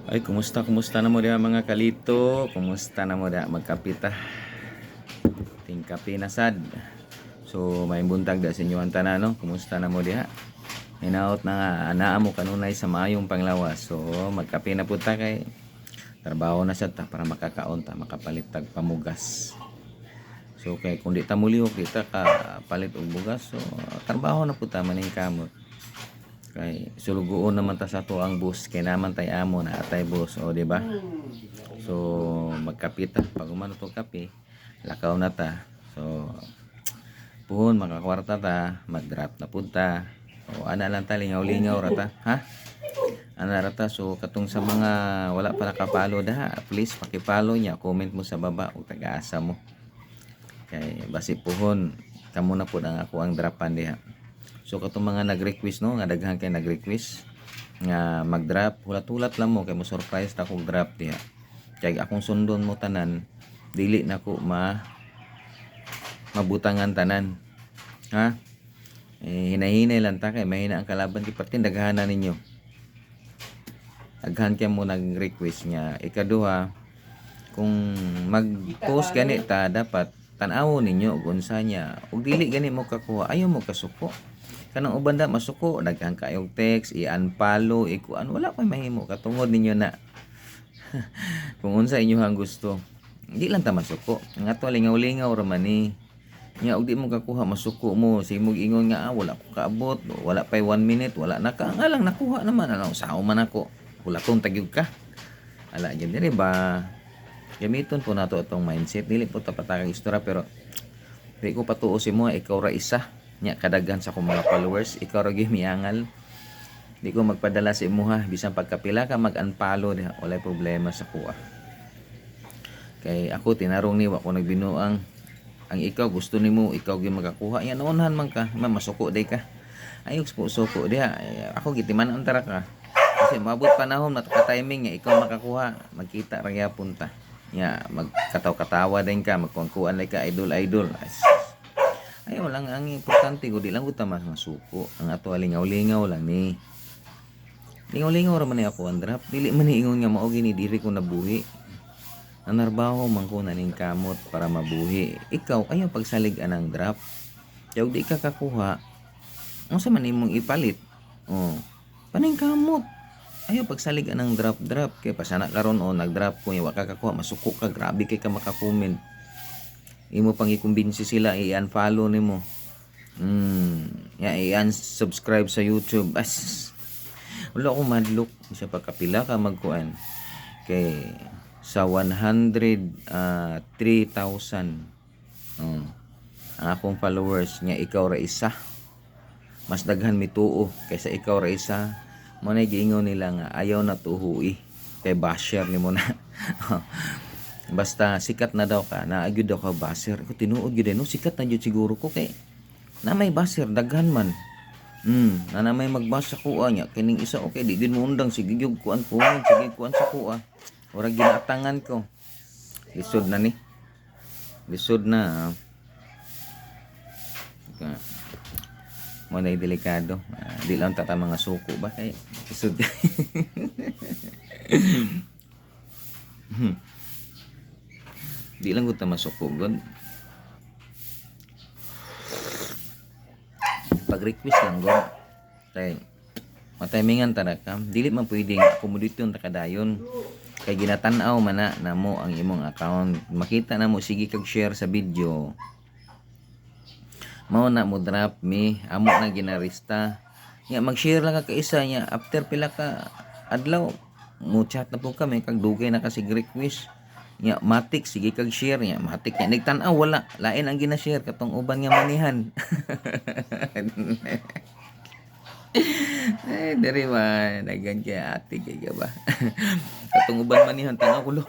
Ay, kumusta na mo diha mga kalito? Kumusta na mo diha magkapita? Ting kape na sad. So, may buntag da sa inyo ang tanan, no? Kumusta na mo diha? Hinaot na nga, anaa mo kanunay sa maayong panglawas. So, magkape na punta kay trabaho na sad ta para makakaon ta, makapalit tag pamugas. So, kay kung di ta muliok, di ta ka palit og bugas. So, trabaho na punta maning kamot. Kay sulugoon naman ta sa to ang bus kay naman tay amo na atay bus, o di ba? So magkapit ta pag umano to kape, lakaw na ta. So puhon makakwarta ta, mag-drop na punta. O ana lang ta lingaw-lingaw ra ta, ha? Ana ra ta. So katong sa mga wala pa nakapalo da, please paki-follow nya, comment mo sa baba ug taga-asa mo. Kay basi puhon kamo na pud ang ako ang dropan diha. So katong mga nag-request, no, nga daghan kay nag-request nga mag-drop, hulat-hulat lang mo kay mo surprise ta kog drop diha. Kay akong sundon mo tanan, dili nako mabutangan tanan. Ha? Hinahinay lang ta kay mahina ang kalaban kay pertin daghanan ninyo. Daghan kay mo nag-request nga ikaduha, kung mag-post gani ta dapat tan-awon ninyo kung unsa nya. Ug dili gani mo kakuha, ayaw mo kasuko. Kanang uban da masuko, daghan kayong text, i-unfollow, ikuan, wala pa mahimo katungod ninyo na kung unsa inyo ang gusto. Di lang ta masuko. Nga to lingaw-lingaw ra man ni. Nya og di mo kakuha masuko mo, simog ingon nga wala ko kaabot, wala pa 1 minute, wala na ka. Nga lang nakuha naman ano, sao man ako. Wala tong tagyog ka. Ala gyud diri ba. Gamiton po nato itong mindset. Dili po ta patakag istorya pero di ko patuo si mo ikaw ra isa. Nya kadaghan sa akong mga followers, ikaw ra gyud miangal. Di ko magpadala sa imo ha, bisan pagkapila ka mag-unfollow diha, walay problema sa kuha. Kay ako tinarong ni wa ko nagbinuang ang ikaw gusto nimo ikaw gyud makakuha. Nya naunhan man ka, masuko day ka. Ayog suko diha. Ako gitiman ang tara ka. Kasi maabot panahon timing nga ikaw makakuha, magkita ra gyapon ta. Nya magkataw-katawa din ka, magkuan like ka idol. Ay wala ang importante ko di lang uta masuko. Ang ato lingaw-lingaw lang ni. Lingaw-lingaw ra man ni ako ang drop. Dili man ni ingon nga mao gini diri ko nabuhi. Nanarbaho man ko naning kamot para mabuhi. Ikaw ayaw pagsalig anang drop. Yaw di ka kakuha. Unsa man imong ipalit? Oh. Paning kamot. Ayaw pagsalig anang drop kay pasana karon nag-drop ko wa ka kakuha masuko ka, grabe kay ka maka-comment. Imo pang ikumbinsi sila i-unfollow nimo. I-unsubscribe sa YouTube. Wala ko madlock sa pagkapila ka magkuan. Kay sa 103,000 ang akong followers nya ikaw ra isa. Mas daghan mituo kaysa ikaw ra isa. Mo na giingon nila nga ayaw na tuhui kay basher nimo na. Basta sikat na daw ka, naagyo daw ka baser. Ko tinuod gyud no, sikat na gyud siguro ko kay na may baser daghan man. Na may magbasa ko nya kining isa okay di gyud mo undang sige gyud kuan ko, sige kuan sa kuha. Ora ginaatangan ko. Lisod na ni. Lisod na. Mo na delikado. Di lang tata mga suko ba kay lisod. Di lang ko ta masukugod. Pag-request lang go. Kay matimingan ta ka. Dili man pwedeng akomodasyon ta kadayon. Kay ginatan-aw man na mo ang imong account. Makita na mo sige kag share sa video. Mao na mo drop me, amo na ginarista. Nya mag-share lang ka isa nya after pila ka adlaw mo chat na po kami kag dugay na kasi request. Nya matik sige kag share nya matik nya nagtan-aw wala lain ang gina-share katong uban nga manihan. Ay diri ba dagan kay ate kay ba. Katong uban manihan tanaw ko lo.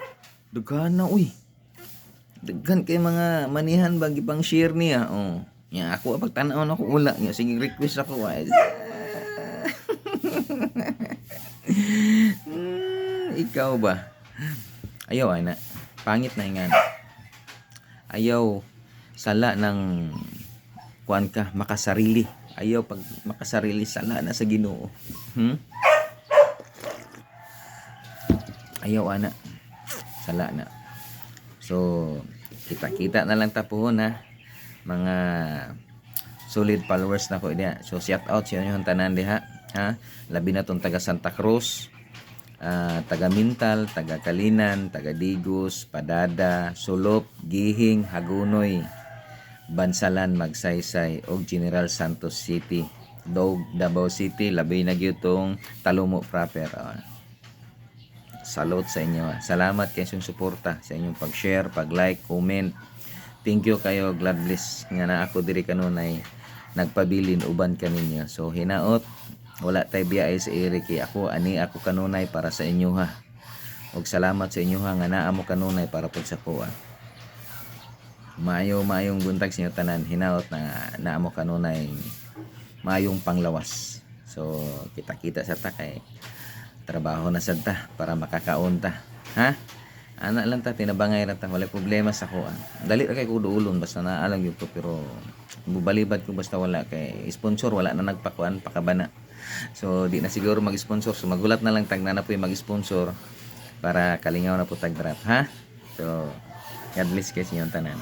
Daghan na uy. Daghan kay mga manihan bagi pang share niya. Oh. Nya ako pagtan-aw na ko wala nya sige request ako ay. Ikaw ba? Ayaw ana. Pangit na nga. Ayaw sala ng kuan ka makasarili. Ayaw pag makasarili sala na sa Ginoo. ayaw ana sala na. So kita-kita na lang tapuhon ha, mga solid followers na ko diha. So shout out sa inyo tanan diha ha, labi na tong taga Santa Cruz, taga Mintal, taga Kalinan, taga Digos, Padada, Sulop, Gihing, Hagunoy, Bansalan, Magsaysay ug General Santos City, Davao City, labi na gyud tong Talumo proper. Salute sa inyo. Salamat kay inyong suporta, sa inyong pag-share, pag-like, comment. Thank you kayo. God bless nga na ako diri kanunay nagpabilin uban kaninyo. So hinaot wala tay biya sa iri kay ako kanunay para sa inyo ha. Ug salamat sa inyo ha nga naa mo kanunay para pud sa kuha. Mayong buntag sa inyo tanan. Hinaot na naa mo kanunay mayong panglawas. So kita-kita sa takay trabaho na sad ta para makakaon ta ha. Ana lang ta tinabangay ra ta, wala problema sa kuan. Dali ra kay ko duulon basta naa lang gyud ko, pero bubalibad ko basta wala kay sponsor, wala na nagpakuan pakabana. So di na siguro mag-sponsor, so magulat na lang tag na po mag-sponsor para kalingaw na po tag drop ha. So God bless kayo sa inyong tanan.